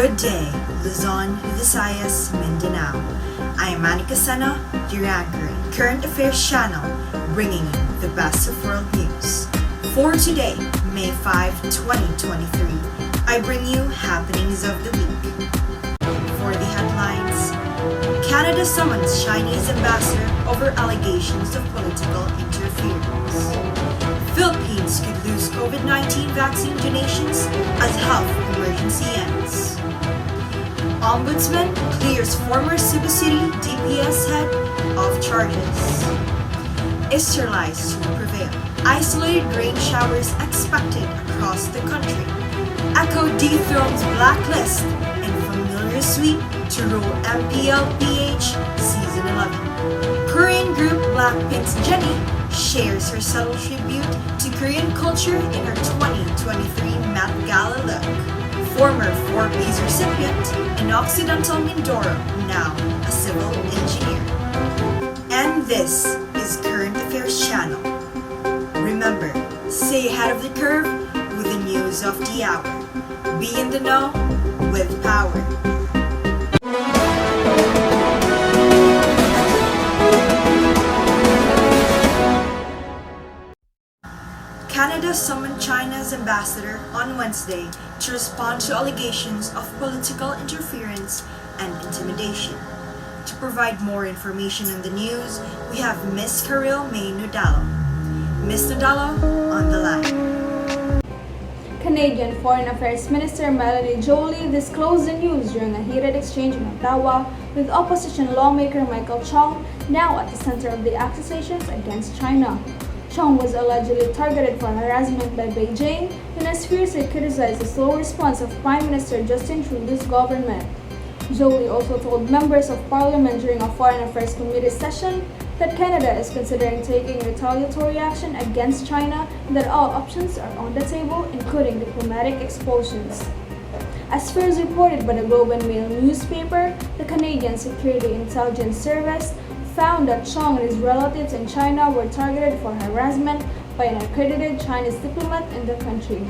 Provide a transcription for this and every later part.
Good day, Luzon, Visayas, Mindanao. I am Anika Sena, your anchor in Current Affairs Channel, bringing you the best of world news. For today, May 5, 2023, I bring you happenings of the week. For the headlines, Canada summons Chinese ambassador over allegations of political interference. Philippines could lose COVID-19 vaccine donations as health emergency ends. Ombudsman clears former Cebu City DPS head of charges. Easter lights to prevail. Isolated rain showers expected across the country. Echo dethrones blacklist and familiar sweep to rule MPLPH Season 11. Korean group Blackpink's Jennie shares her subtle tribute to Korean culture in her 2023 Met Gala look. Former four-piece recipient in Occidental Mindoro, now a civil engineer. And this is Current Affairs Channel. Remember, stay ahead of the curve with the news of the hour. Be in the know with power. Canada summoned China's ambassador on Wednesday to respond to allegations of political interference and intimidation. To provide more information on the news, we have Ms. Caril May Nudalo. Ms. Nudalo on the line. Canadian Foreign Affairs Minister Melanie Joly disclosed the news during a heated exchange in Ottawa with opposition lawmaker Michael Chong, now at the center of the accusations against China. Chong was allegedly targeted for harassment by Beijing and has fiercely criticized the slow response of Prime Minister Justin Trudeau's government. Joly also told members of Parliament during a Foreign Affairs Committee session that Canada is considering taking retaliatory action against China and that all options are on the table, including diplomatic expulsions. As first reported by the Globe and Mail newspaper, the Canadian Security Intelligence Service found that Chong and his relatives in China were targeted for harassment by an accredited Chinese diplomat in the country.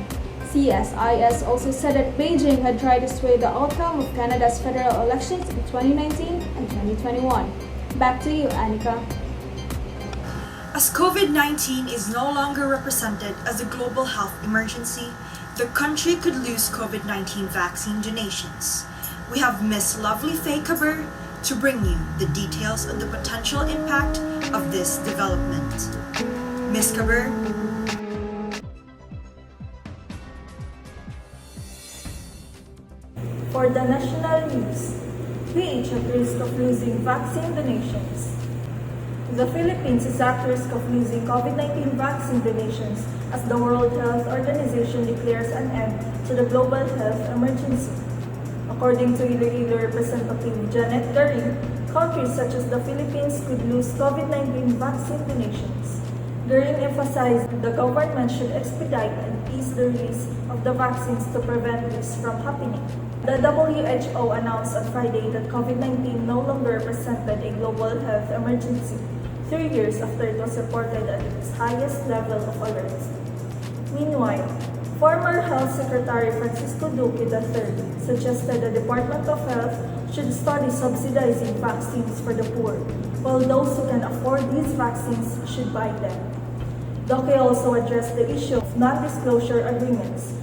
CSIS also said that Beijing had tried to sway the outcome of Canada's federal elections in 2019 and 2021. Back to you, Anika. As COVID-19 is no longer represented as a global health emergency, the country could lose COVID-19 vaccine donations. We have Miss Lovely Faye Caber to bring you the details of the potential impact of this development. Ms. Caber? For the national news, PH at risk of losing vaccine donations. The Philippines is at risk of losing COVID-19 vaccine donations as the World Health Organization declares an end to the global health emergency. According to Iloilo Representative Janet Garing, countries such as the Philippines could lose COVID-19 vaccine donations. Garing emphasized the government should expedite and ease the release of the vaccines to prevent this from happening. The WHO announced on Friday that COVID-19 no longer represented a global health emergency, 3 years after it was reported at its highest level of alert. Meanwhile, former Health Secretary Francisco Duque III suggested the Department of Health should study subsidizing vaccines for the poor, while those who can afford these vaccines should buy them. Duque also addressed the issue of non-disclosure agreements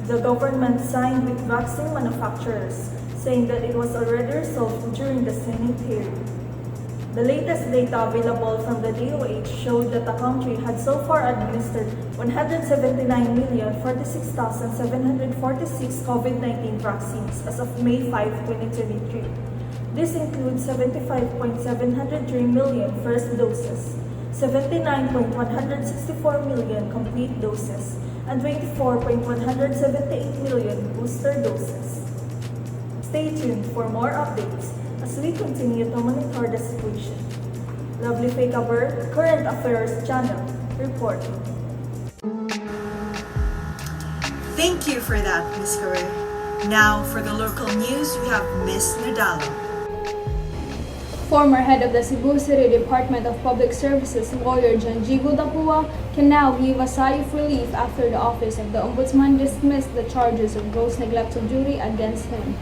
the government signed with vaccine manufacturers, saying that it was already resolved during the Senate hearing. The latest data available from the DOH showed that the country had so far administered 179,046,746 COVID-19 vaccines as of May 5, 2023. This includes 75.703 million first doses, 79.164 million complete doses, and 24.178 million booster doses. Stay tuned for more updates as we continue to monitor the situation. Lovely Faye Caber, Current Affairs Channel, reporting. Thank you for that, Ms. Caber. Now, for the local news, we have Ms. Nudalo. Former head of the Cebu City Department of Public Services, lawyer John Jigo Dapua, can now give a sigh of relief after the Office of the Ombudsman dismissed the charges of gross neglect of duty against him.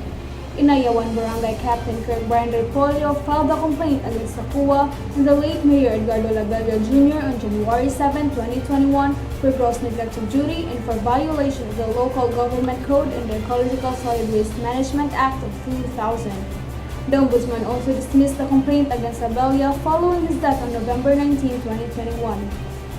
Inayawan Barangay Captain Kirk Brian Polio filed a complaint against the CUA and the late Mayor Edgardo Labella Jr. on January 7, 2021 for gross neglect of duty and for violation of the Local Government Code and the Ecological Solid Waste Management Act of 2000. The Ombudsman also dismissed the complaint against Labella following his death on November 19, 2021.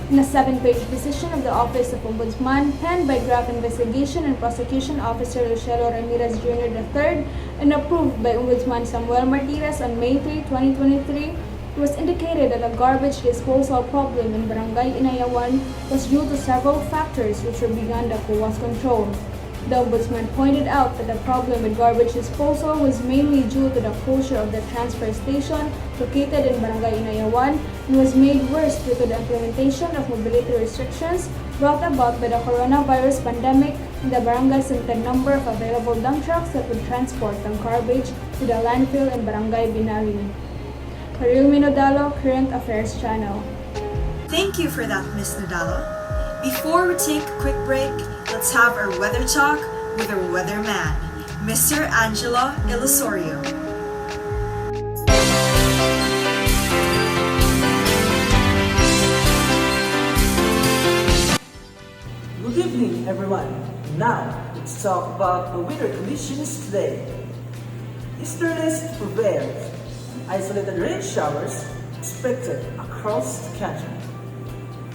In a 7-page decision of the Office of Ombudsman, penned by Graft Investigation and Prosecution Officer Luciano Ramirez Jr. III and approved by Ombudsman Samuel Martirez on May 3, 2023, it was indicated that the garbage disposal problem in Barangay Inayawan was due to several factors which were beyond the CUA's control. The Ombudsman pointed out that the problem with garbage disposal was mainly due to the closure of the transfer station located in Barangay Inayawan and was made worse due to the implementation of mobility restrictions brought about by the coronavirus pandemic and the barangay's limited number of available dump trucks that would transport the garbage to the landfill in Barangay Binari. Karil Minodalo, Current Affairs Channel. Thank you for that, Ms. Nadalo. Before we take a quick break, let's have our weather talk with our weatherman, Mr. Angelo Ilosorio. Good evening, everyone. Now, let's talk about the weather conditions today. Easterlies prevails. Isolated rain showers expected across the country.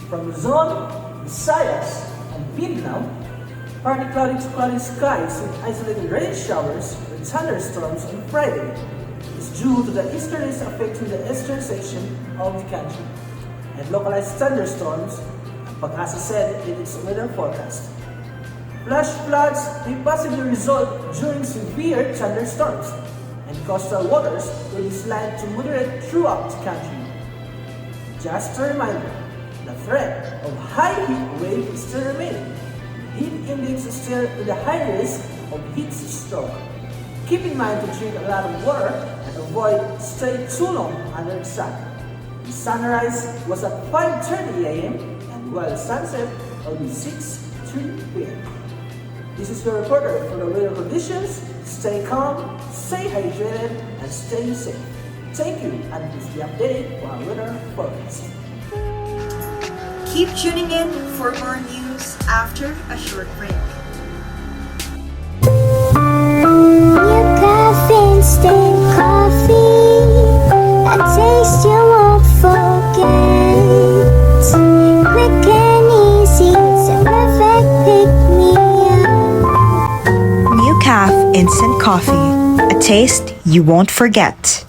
From Luzon, Visayas, and Mindanao, partly cloudy to cloudy skies with isolated rain showers with thunderstorms on Friday is due to the easterlies affecting the eastern section of the country and localized thunderstorms, Pag-asa said in its weather forecast. Flash floods may possibly result during severe thunderstorms, and coastal waters will be slight to moderate throughout the country. Just a reminder, the threat of high heat wave is still remaining. The heat index is still with a high risk of heat stroke. Keep in mind to drink a lot of water and avoid staying too long under the sun. The sunrise was at 5:30 a.m. and while the sunset will be 6:03 p.m. This is your reporter for the weather conditions. Stay calm, stay hydrated, and stay safe. Thank you, and please be updated for our weather forecast. Keep tuning in for more news after a short break. Newcasting instant coffee, a taste you won't forget. Quick and easy, it's a perfect pick-me-up. Newcaf Instant Coffee, a taste you won't forget.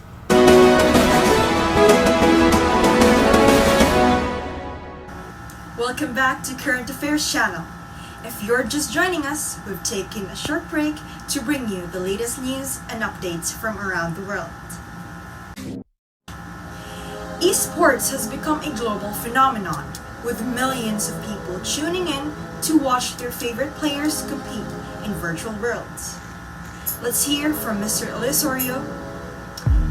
Welcome back to Current Affairs Channel. If you're just joining us, we've taken a short break to bring you the latest news and updates from around the world. Esports has become a global phenomenon, with millions of people tuning in to watch their favorite players compete in virtual worlds. Let's hear from Mr. Ilosorio.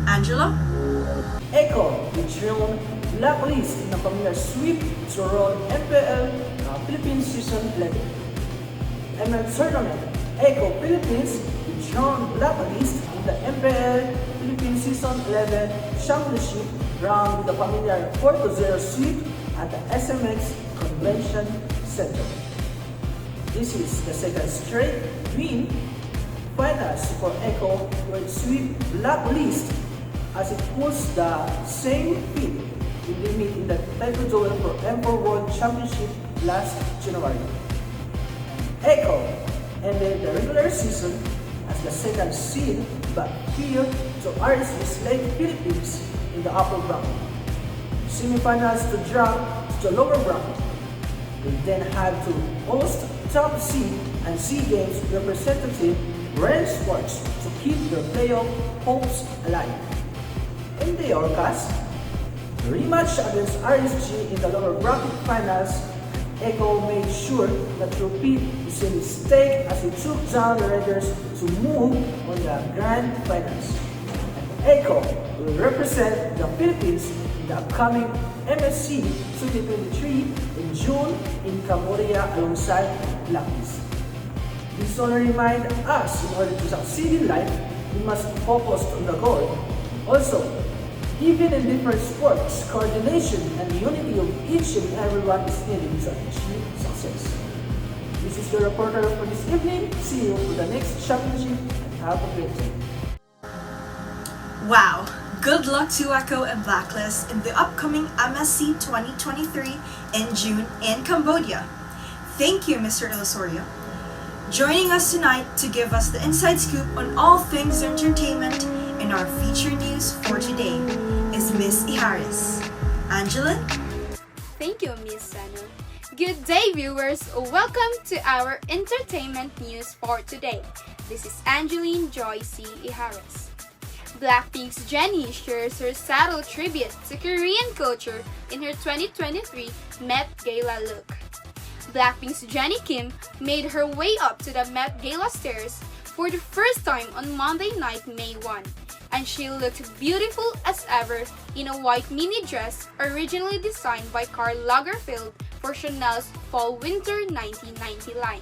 Angela? Echo, the June blacklist ng pamilyar sweep to roll MPL Philippines Season 11. Emerald Tournament, Echo Philippines, the June blacklist in the MPL Philippines Season 11 Championship round with the familiar 4-0 sweep at the SMX Convention Center. This is the second straight win finals for Echo with sweep blacklist as it puts the same feat in the meet in the title duel for Emperor World Championship last January. Echo ended the regular season as the second seed but fell to RSV Slate Philippines in the upper bracket. Semifinals to drop to the lower bracket. They then had to host top seed and SEA Games representative Ren Sports to keep their playoff hopes alive. In the Orcas, the rematch against RSG in the lower bracket finals, Echo made sure that repeat is in stake as he took down the Raiders to move on the grand finals. And Echo will represent the Philippines in the upcoming MSC 2023 in June in Cambodia alongside Blacklist. This only reminds us in order to succeed in life, we must focus on the goal. Also, even in different sports, coordination and unity of each and everyone is needed to achieve success. This is your reporter for this evening. See you for the next championship and have a great day. Wow! Good luck to Echo and Blacklist in the upcoming MSC 2023 in June in Cambodia. Thank you, Mr. Ilosorio. Joining us tonight to give us the inside scoop on all things entertainment in our feature news for today is Miss Iharis. Angela? Thank you, Miss Sano. Good day, viewers. Welcome to our entertainment news for today. This is Angeline Joy C. Iharis. Blackpink's Jennie shares her subtle tribute to Korean culture in her 2023 Met Gala look. Blackpink's Jennie Kim made her way up to the Met Gala stairs for the first time on Monday night, May 1, and she looked beautiful as ever in a white mini dress originally designed by Karl Lagerfeld for Chanel's Fall-Winter 1990 line.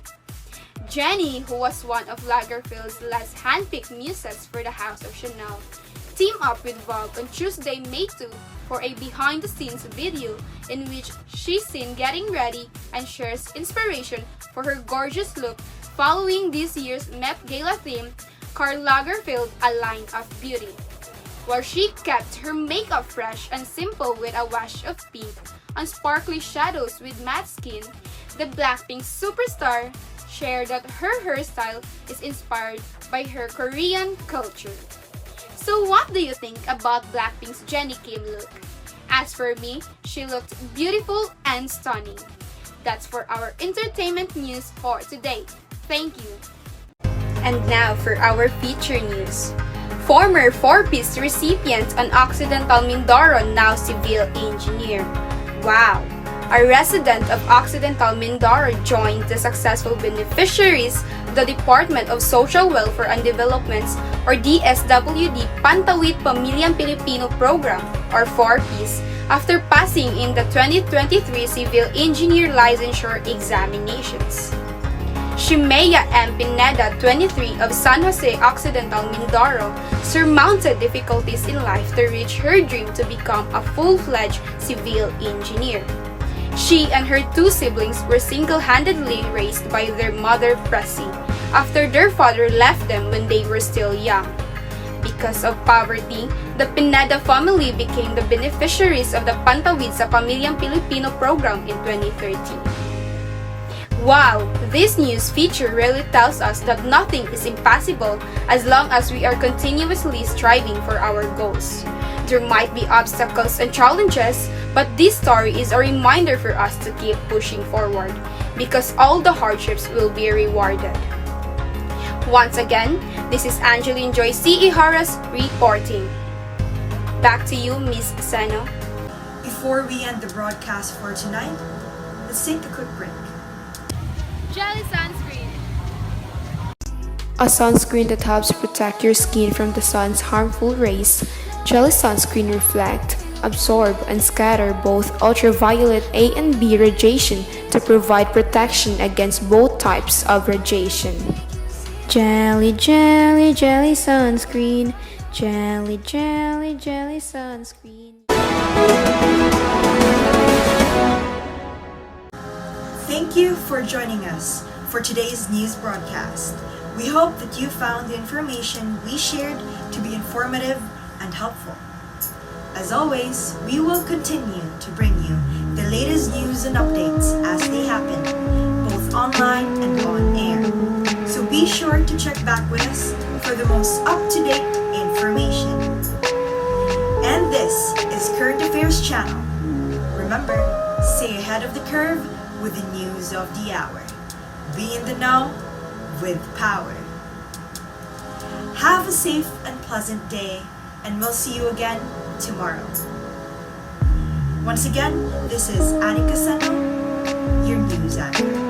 Jennie, who was one of Lagerfeld's last handpicked muses for the House of Chanel, teamed up with Vogue on Tuesday, May 2 for a behind-the-scenes video in which she's seen getting ready and shares inspiration for her gorgeous look following this year's Met Gala theme, Karl Lagerfeld, A Line of Beauty, where she kept her makeup fresh and simple with a wash of pink and sparkly shadows with matte skin. The Blackpink superstar shared that her hairstyle is inspired by her Korean culture. So what do you think about Blackpink's Jennie Kim look? As for me, she looked beautiful and stunning. That's for our entertainment news for today. Thank you. And now for our feature news. Former 4-piece recipient on Occidental Mindoro, now civil engineer. Wow! A resident of Occidental Mindoro joined the successful beneficiaries of the Department of Social Welfare and Development's or DSWD Pantawid Pamilyang Pilipino Program or 4-piece after passing in the 2023 Civil Engineer Licensure Examinations. Shimea M. Pineda, 23, of San Jose Occidental, Mindoro, surmounted difficulties in life to reach her dream to become a full-fledged civil engineer. She and her two siblings were single-handedly raised by their mother, Presi, after their father left them when they were still young. Because of poverty, the Pineda family became the beneficiaries of the Pantawid sa Pamilyang Pilipino program in 2013. Wow! This news feature really tells us that nothing is impossible as long as we are continuously striving for our goals. There might be obstacles and challenges, but this story is a reminder for us to keep pushing forward because all the hardships will be rewarded. Once again, this is Angeline Joy C. Iharas reporting. Back to you, Miss Sano. Before we end the broadcast for tonight, let's take a quick break. Jelly sunscreen. A sunscreen that helps protect your skin from the sun's harmful rays. Jelly sunscreen reflect, absorb, and scatter both ultraviolet A and B radiation to provide protection against both types of radiation. Jelly, jelly, jelly sunscreen. Jelly, jelly, jelly sunscreen. Thank you for joining us for today's news broadcast. We hope that you found the information we shared to be informative and helpful. As always, we will continue to bring you the latest news and updates as they happen, both online and on air. So be sure to check back with us for the most up-to-date information. And this is Current Affairs Channel. Remember, stay ahead of the curve with the news of the hour. Be in the know with power. Have a safe and pleasant day, and we'll see you again tomorrow. Once again, this is Anika Sano, your news anchor.